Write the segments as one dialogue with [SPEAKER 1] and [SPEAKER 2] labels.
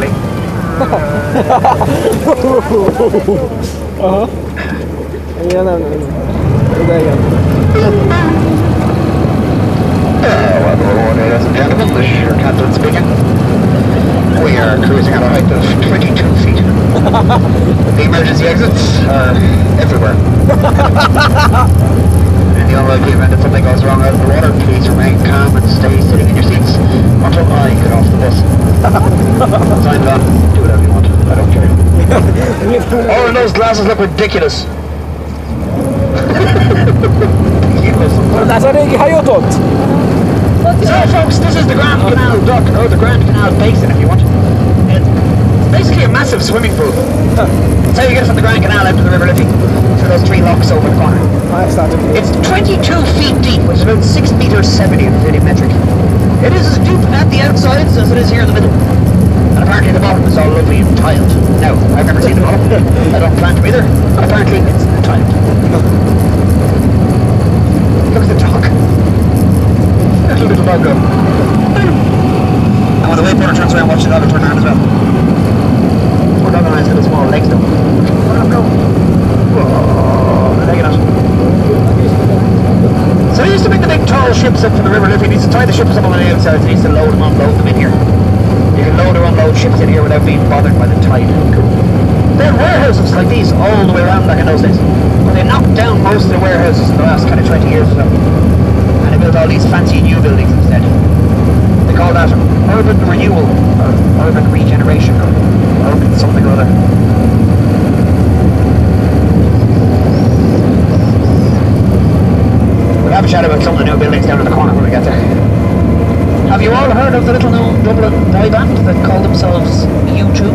[SPEAKER 1] Charlie.
[SPEAKER 2] Yeah, no. There you go.
[SPEAKER 1] Well, ladies and gentlemen, this is your captain speaking. We are cruising at a height of 22 feet. The emergency exits are everywhere. In the unlikely event that something goes wrong out of the water, please remain calm and stay sitting in your seats until I get off the bus. Sign on. Do whatever you want. I don't care. Oh, and those glasses look ridiculous.
[SPEAKER 2] That's a really high up.
[SPEAKER 1] So folks, this is the Grand Canal Dock, or the Grand Canal Basin if you want. It's basically a massive swimming pool. That's how you get from the Grand Canal out to the River Liffey, through those 3 locks over the corner. It's 22 feet deep, which is about 6 meters 70 if you're metric. It is as deep at the outsides as it is here in the middle. And apparently the bottom is all lovely and tiled. No, I've never seen the bottom. I don't plan to either. Apparently it's tiled. Look at the dock. Little dog go. And when the wakeboarder turns around, watch the dog turn around as well. Poor dog has little small legs though. Let him go. Whoa, they're taking it. So he used to bring the big tall ships up from the River Liffey. He needs to tie the ships up on the outside. He needs to load and unload them in here. You can load or unload ships in here without being bothered by the tide. Cool. They had warehouses like these all the way around back in those days. But they knocked down most of the warehouses in the last kind of 20 years or so. And they built all these fancy new buildings instead. They call that urban renewal, or urban regeneration, or urban something or other. We'll have a chat about some of the new buildings down in the corner when we get there. Have you all heard of the little known Dublin boy band that call themselves U2?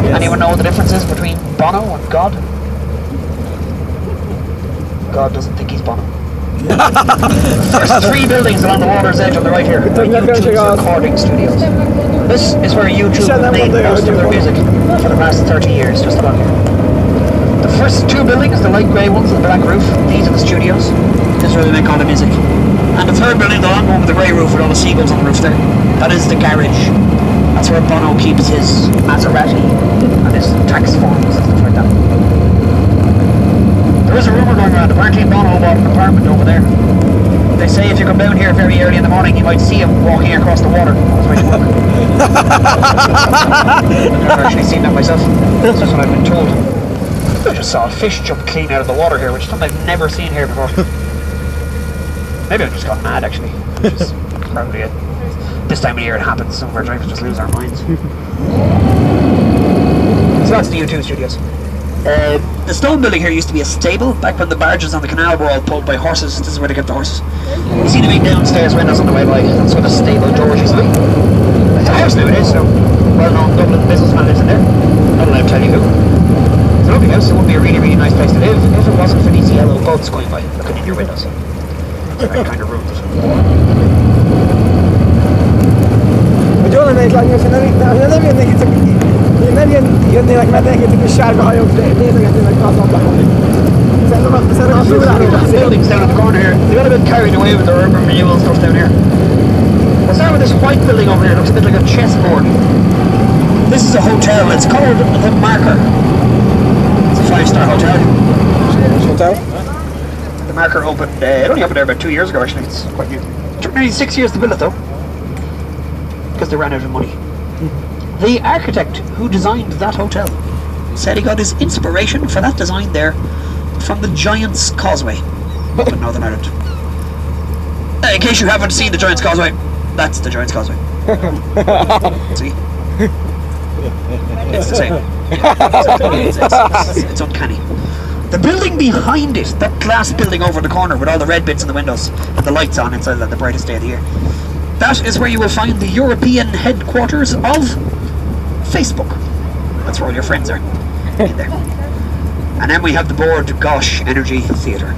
[SPEAKER 1] Yes. Anyone know what the difference is between Bono and God? God doesn't think he's Bono. First 3 buildings along the water's edge on the right here are U2's recording studios. This is where U2 made most of their music for the past 30 years, just about here. The first 2 buildings, the light grey ones with the black roof, these are the studios. This is where they make all the music. And the 3rd building, the long one with the grey roof with all the seagulls on the roof there, that is the garage. That's where Bono keeps his Maserati and his tax forms and stuff like that. There is a rumour going around, apparently Bono bought an apartment over there. They say if you come down here very early in the morning, you might see him walking across the water on his way to work. I've never actually seen that myself. That's just what I've been told. I just saw a fish jump clean out of the water here, which is something I've never seen here before. Maybe I've just got mad actually, which is probably it. This time of year it happens, some of our drivers just lose our minds. So that's the U2 studios. The stone building here used to be a stable, back when the barges on the canal were all pulled by horses. This is where they kept the horses. You see the big downstairs windows on the way by, that's where the stable doors used to be. It's a house nowadays, so well-known Dublin businessman lives in there. Not allowed to tell you who. It's a lovely house, it would be a really, really nice place to live if it wasn't for these yellow boats going by, looking in your windows. That kind of ruins it.
[SPEAKER 2] John mate, like if you think it's a you like my thing it's a sharp high up there. They like cross on that.
[SPEAKER 1] Buildings down at the corner here. They got a bit carried away with the urban renewal stuff down here. What's that with this white building over here? It looks a bit like a chessboard. This is a hotel. It's called The Marker. It's a 5-star hotel.
[SPEAKER 2] Hotel?
[SPEAKER 1] The Marker opened, it only opened there about 2 years ago actually. It's quite new. It took nearly 6 years to build it though, because they ran out of money. The architect who designed that hotel said he got his inspiration for that design there from the Giant's Causeway up in Northern Ireland. In case you haven't seen the Giant's Causeway, that's the Giant's Causeway. See? It's the same. It's uncanny. The building behind it, that glass building over the corner with all the red bits in the windows and the lights on inside the brightest day of the year, that is where you will find the European headquarters of Facebook. That's where all your friends are, in there. And then we have the Bord Gosh Energy Theatre.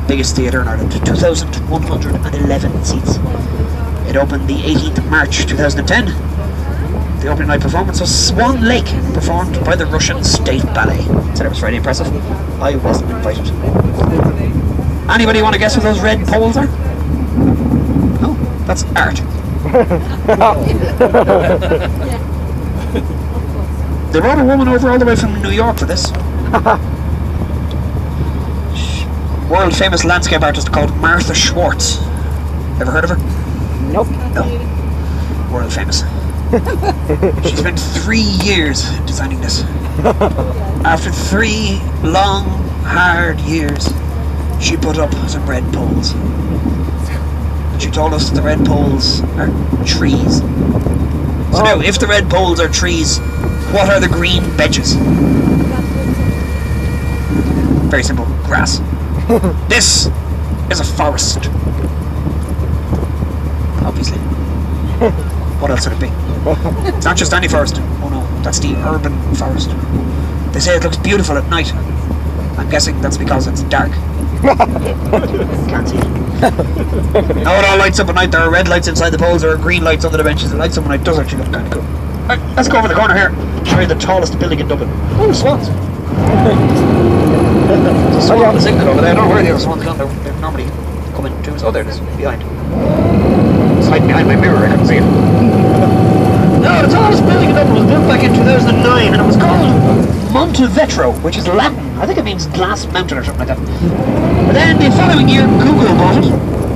[SPEAKER 1] Biggest theatre in Ireland, 2,111 seats. It opened the 18th of March 2010. The opening night performance was Swan Lake, performed by the Russian State Ballet. So that was very impressive. I wasn't invited. Anybody want to guess what those red poles are? No, that's art. They brought a woman over all the way from New York for this. World famous landscape artist called Martha Schwartz. Ever heard of her?
[SPEAKER 2] Nope.
[SPEAKER 1] No. World famous. She spent 3 years designing this. After 3 long, hard years, she put up some red poles. And she told us that the red poles are trees. So now, if the red poles are trees, what are the green benches? Very simple. Grass. This is a forest. Obviously. What else would it be? It's not just any forest. Oh no, that's the urban forest. They say it looks beautiful at night. I'm guessing that's because it's dark. Can't see it. Now it all lights up at night. There are red lights inside the poles, there are green lights under the benches. It lights up at night. It does actually look kind of cool. Right, let's go over the corner here. Show you the tallest building in Dublin. Oh, swans. There's a swan on the single over there. I don't know where the other swans gone. They normally come in twos. Oh, there it is. Behind. It's hiding behind my mirror. I couldn't see it. No, the tallest building in Dublin was built back in 2009 and it was called Monte Vetro, which is Latin. I think it means glass mountain or something like that. But then the following year, Google bought it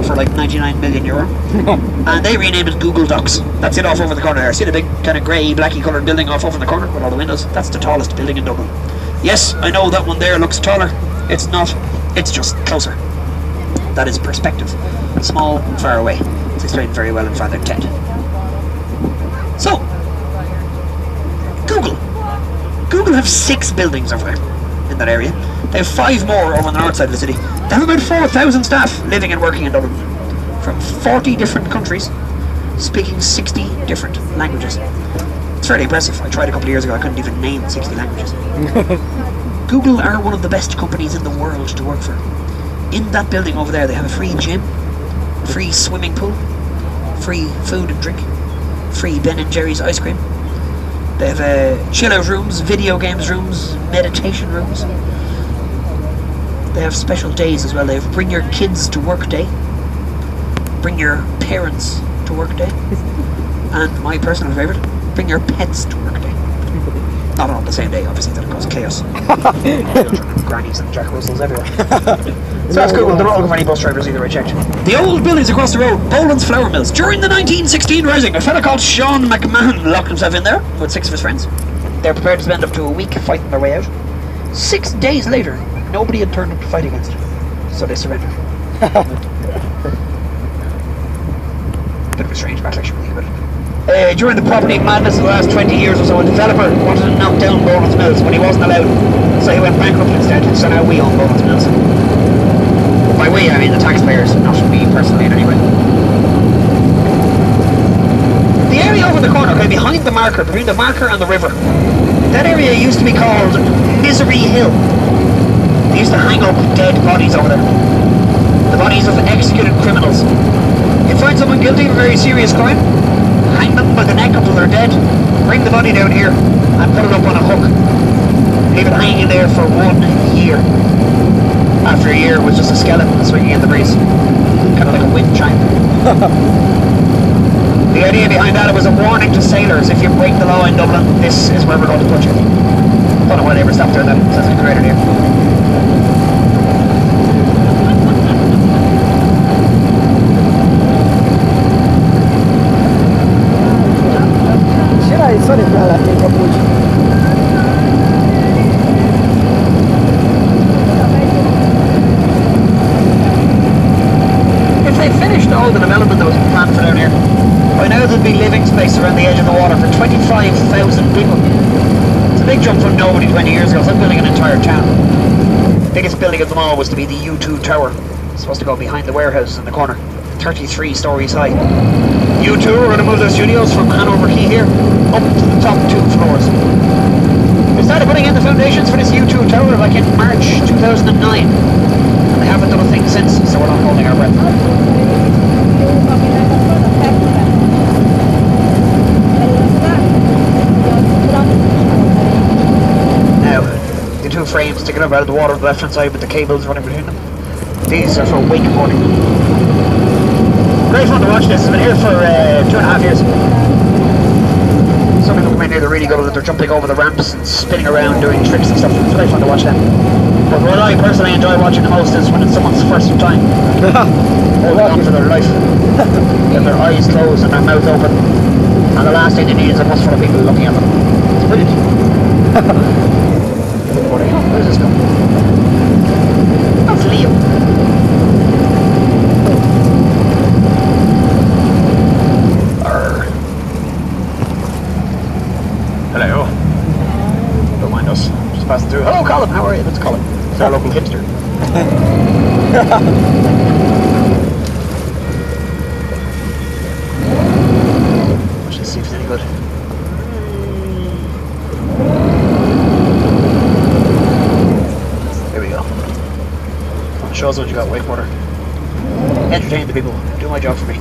[SPEAKER 1] for like 99 million euro. And they renamed it Google Docs. That's it off over the corner there. See the big kind of grey, blacky coloured building off over in the corner with all the windows? That's the tallest building in Dublin. Yes, I know that one there looks taller. It's not. It's just closer. That is perspective. Small, far away. It's explained very well in Father Ted. So, Google have 6 buildings over there in that area. They have 5 more over on the north side of the city. They have about 4,000 staff living and working in Dublin from 40 different countries, speaking 60 different languages. It's fairly impressive. I tried a couple of years ago, I couldn't even name 60 languages. Google are one of the best companies in the world to work for. In that building over there, they have a free gym, free swimming pool, free food and drink, free Ben & Jerry's ice cream. They have chill-out rooms, video games rooms, meditation rooms. They have special days as well. They have Bring Your Kids to Work Day, Bring Your Parents to Work Day, and my personal favourite, Bring Your Pets to Work Day. Not on the same day, obviously, that would cause chaos. Grannies and Jack Russells everywhere. So that's Google. They're not looking for any bus drivers either, I checked. The old buildings across the road, Boland's Flour Mills. During the 1916 Rising, a fella called Sean McMahon locked himself in there with 6 of his friends. They're prepared to spend up to a week fighting their way out. 6 days later, nobody had turned up to fight against it, so they surrendered. Bit of a strange battle, actually, when you think about it. During the property madness of the last 20 years or so, a developer wanted to knock down Boland's Mills, but he wasn't allowed, so he went bankrupt instead, so now we own Boland's Mills. By we, I mean the taxpayers, not me personally in any way. The area over the corner, okay, behind the marker, between the marker and the river, that area used to be called Misery Hill. They used to hang up dead bodies over there. The bodies of executed criminals. You find someone guilty of a very serious crime, hang them by the neck until they're dead, bring the body down here and put it up on a hook. Leave it hanging there for 1 year. After a year it was just a skeleton swinging in the breeze. Kind of like a wind chime. The idea behind that, it was a warning to sailors: if you break the law in Dublin, this is where we're going to put you. Don't know why they ever stopped doing that. Sounds like a great idea. If they finished all the development that was planned for down here, by now there'd be living space around the edge of the water for 25,000 people. It's a big jump from nobody 20 years ago. It's like building an entire town. The biggest building of them all was to be the U2 Tower. It's supposed to go behind the warehouses in the corner, 33 stories high. U2 are going to move their studios from Hanover Quay here up to the top 2 floors. They started putting in the foundations for this U2 Tower like in March 2009. And they haven't done a thing since, so we're not holding our breath. Now, the 2 frames sticking up out of the water on the left hand side with the cables running between them. These are for wakeboarding. Great fun to watch this. It's been here for 2.5 years. Some people come in here, they're really good at it. They're jumping over the ramps and spinning around doing tricks and stuff. It's great fun to watch them. But what I personally enjoy watching the most is when it's someone's first time holding on for their life. Get their eyes closed and their mouth open. And the last thing they need is a bus full of people looking at them. It's brilliant. Where's this coming? That's Liam. Hello. Don't mind us. Just passing through. Hello, Colin. How are you? That's Colin. He's our local hipster. Let's see if it's any good. Here we go. Show us what you got, wakeboarder. Entertain the people. Do my job for me.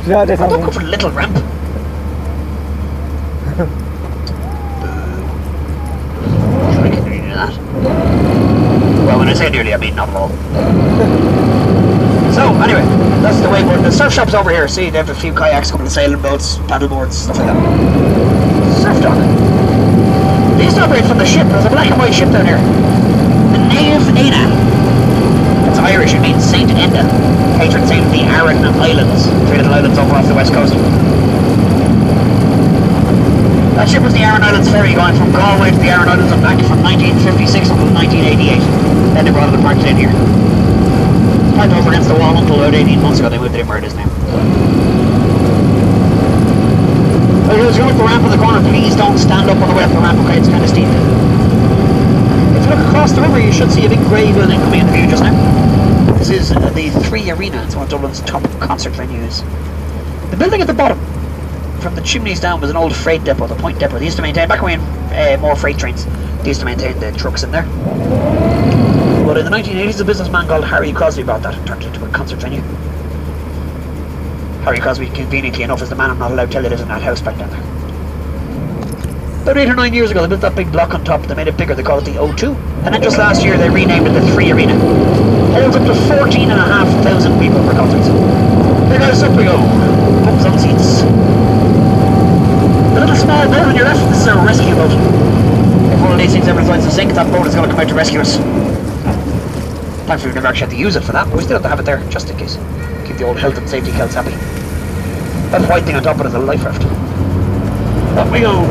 [SPEAKER 2] Yeah, that's
[SPEAKER 1] Don't go for the little ramp. That. Well, when I say nearly, I mean not at all. So, anyway, that's the wakeboard. The surf shop's over here. See, they have a few kayaks, a couple of sailing boats, paddle boards, stuff like that. Surf dock. They used to operate from the ship. There's a black and white ship down here. The Nave Ena. It's Irish, it means Saint Enda. Patron saint of the Aran Islands. 3 little islands over off the west coast. That ship was the Aran Islands ferry going from Galway to the Aran Islands and back from 1956 until 1988. Then they brought it apart in here. It's parked over against the wall until about 18 months ago they moved it in where it is now. So as you look at the ramp in the corner, please don't stand up on the way up the ramp, okay? It's kind of steep. If you look across the river, you should see a big grey building coming into view just now. This is the 3 Arena. It's one of Dublin's top concert venues. The building at the bottom, from the chimneys down, was an old freight depot, the Point Depot. They used to maintain, back when more freight trains, they used to maintain the trucks in there. But in the 1980s, a businessman called Harry Crosby bought that and turned it into a concert venue. Harry Crosby, conveniently enough, is the man I'm not allowed to tell you lives in that house back down there. About 8 or 9 years ago, they built that big block on top. They made it bigger. They called it the O2. And then just last year, they renamed it the 3 Arena. Holds up to 14,500 people for concerts. Here goes, up we go. Bumps on seats. The little small boat on your left, this is a rescue boat. If one of these things ever decides to sink, that boat is going to come out to rescue us. Thankfully we've never actually had to use it for that, but we still have to have it there, just in case. Keep the old health and safety Celts happy. That white thing on top of it is a life raft. Up we go!